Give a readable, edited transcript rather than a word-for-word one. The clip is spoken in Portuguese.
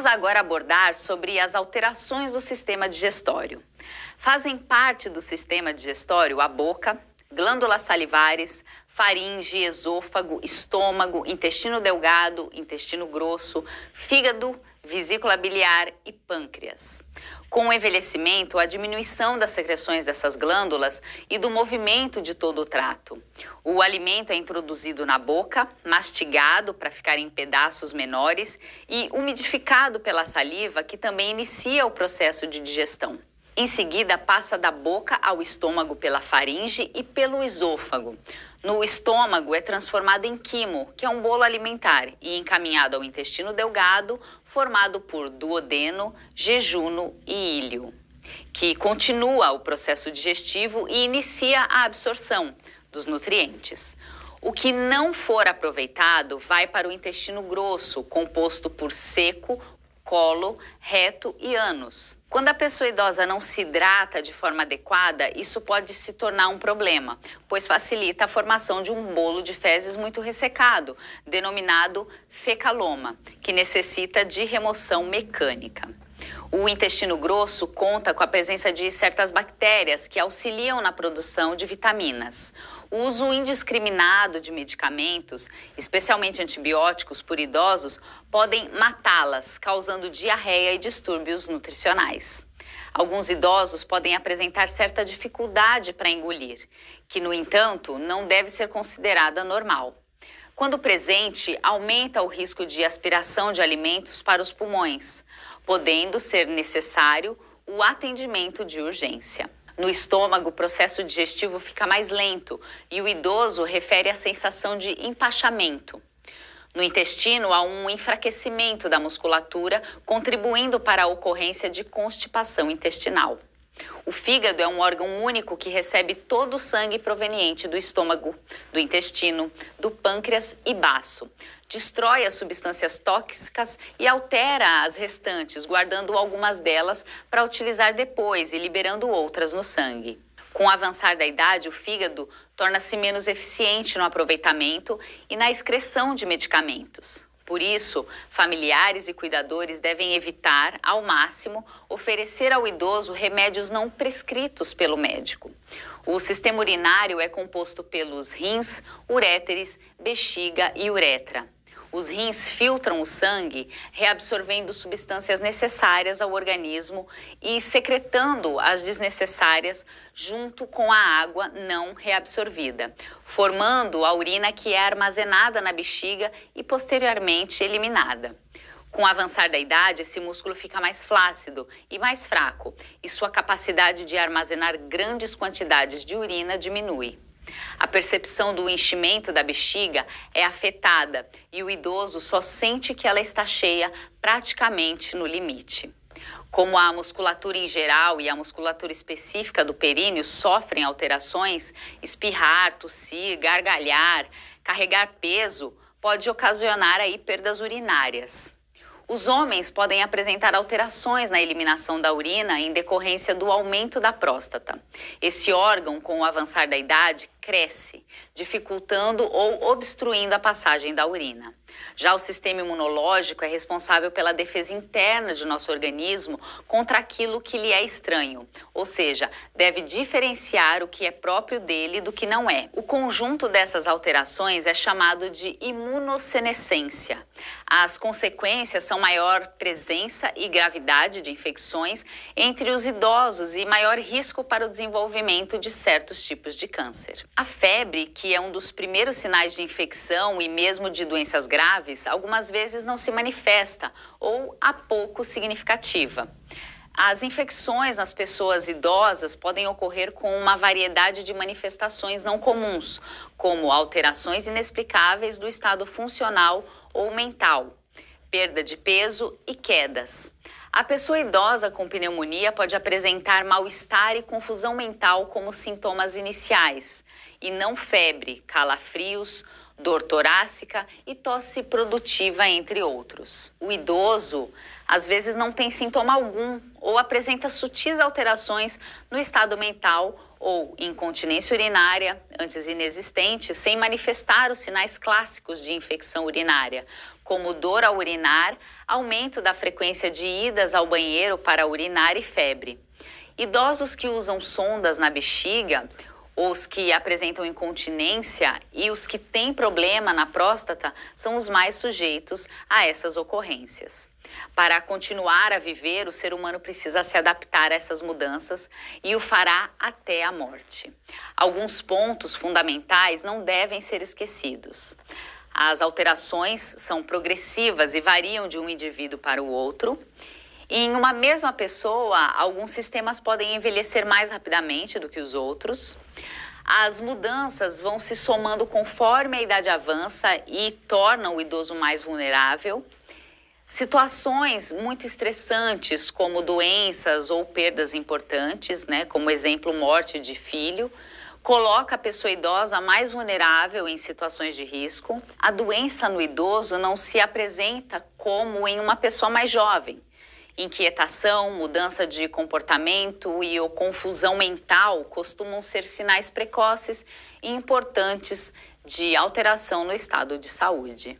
Vamos agora abordar sobre as alterações do sistema digestório. Fazem parte do sistema digestório a boca, glândulas salivares, faringe, esôfago, estômago, intestino delgado, intestino grosso, fígado, vesícula biliar e pâncreas. Com o envelhecimento, a diminuição das secreções dessas glândulas e do movimento de todo o trato. O alimento é introduzido na boca, mastigado para ficar em pedaços menores e umidificado pela saliva, que também inicia o processo de digestão. Em seguida, passa da boca ao estômago pela faringe e pelo esôfago. No estômago, é transformado em quimo, que é um bolo alimentar, e encaminhado ao intestino delgado, formado por duodeno, jejuno e íleo, que continua o processo digestivo e inicia a absorção dos nutrientes. O que não for aproveitado vai para o intestino grosso, composto por seco, colo, reto e ânus. Quando a pessoa idosa não se hidrata de forma adequada, isso pode se tornar um problema, pois facilita a formação de um bolo de fezes muito ressecado, denominado fecaloma, que necessita de remoção mecânica. O intestino grosso conta com a presença de certas bactérias que auxiliam na produção de vitaminas. O uso indiscriminado de medicamentos, especialmente antibióticos, por idosos, podem matá-las, causando diarreia e distúrbios nutricionais. Alguns idosos podem apresentar certa dificuldade para engolir, que, no entanto, não deve ser considerada normal. Quando presente, aumenta o risco de aspiração de alimentos para os pulmões, podendo ser necessário o atendimento de urgência. No estômago, o processo digestivo fica mais lento e o idoso refere a sensação de empachamento. No intestino, há um enfraquecimento da musculatura, contribuindo para a ocorrência de constipação intestinal. O fígado é um órgão único que recebe todo o sangue proveniente do estômago, do intestino, do pâncreas e baço. Destrói as substâncias tóxicas e altera as restantes, guardando algumas delas para utilizar depois e liberando outras no sangue. Com o avançar da idade, o fígado torna-se menos eficiente no aproveitamento e na excreção de medicamentos. Por isso, familiares e cuidadores devem evitar, ao máximo, oferecer ao idoso remédios não prescritos pelo médico. O sistema urinário é composto pelos rins, uréteres, bexiga e uretra. Os rins filtram o sangue, reabsorvendo substâncias necessárias ao organismo e secretando as desnecessárias junto com a água não reabsorvida, formando a urina que é armazenada na bexiga e posteriormente eliminada. Com o avançar da idade, esse músculo fica mais flácido e mais fraco, e sua capacidade de armazenar grandes quantidades de urina diminui. A percepção do enchimento da bexiga é afetada e o idoso só sente que ela está cheia praticamente no limite. Como a musculatura em geral e a musculatura específica do períneo sofrem alterações, espirrar, tossir, gargalhar, carregar peso pode ocasionar aí perdas urinárias. Os homens podem apresentar alterações na eliminação da urina em decorrência do aumento da próstata. Esse órgão, com o avançar da idade, cresce, dificultando ou obstruindo a passagem da urina. Já o sistema imunológico é responsável pela defesa interna de nosso organismo contra aquilo que lhe é estranho, ou seja, deve diferenciar o que é próprio dele do que não é. O conjunto dessas alterações é chamado de imunossenescência. As consequências são maior presença e gravidade de infecções entre os idosos e maior risco para o desenvolvimento de certos tipos de câncer. A febre, que é um dos primeiros sinais de infecção e mesmo de doenças graves, algumas vezes não se manifesta ou há pouco significativa. As infecções nas pessoas idosas podem ocorrer com uma variedade de manifestações não comuns, como alterações inexplicáveis do estado funcional ou mental, perda de peso e quedas. A pessoa idosa com pneumonia pode apresentar mal-estar e confusão mental como sintomas iniciais, e não febre, calafrios, dor torácica e tosse produtiva, entre outros. O idoso, às vezes, não tem sintoma algum ou apresenta sutis alterações no estado mental ou incontinência urinária, antes inexistente, sem manifestar os sinais clássicos de infecção urinária, como dor ao urinar, aumento da frequência de idas ao banheiro para urinar e febre. Idosos que usam sondas na bexiga, os que apresentam incontinência e os que têm problema na próstata são os mais sujeitos a essas ocorrências. Para continuar a viver, o ser humano precisa se adaptar a essas mudanças e o fará até a morte. Alguns pontos fundamentais não devem ser esquecidos. As alterações são progressivas e variam de um indivíduo para o outro. Em uma mesma pessoa, alguns sistemas podem envelhecer mais rapidamente do que os outros. As mudanças vão se somando conforme a idade avança e tornam o idoso mais vulnerável. Situações muito estressantes, como doenças ou perdas importantes, como exemplo, morte de filho, coloca a pessoa idosa mais vulnerável em situações de risco. A doença no idoso não se apresenta como em uma pessoa mais jovem. Inquietação, mudança de comportamento e ou confusão mental costumam ser sinais precoces e importantes de alteração no estado de saúde.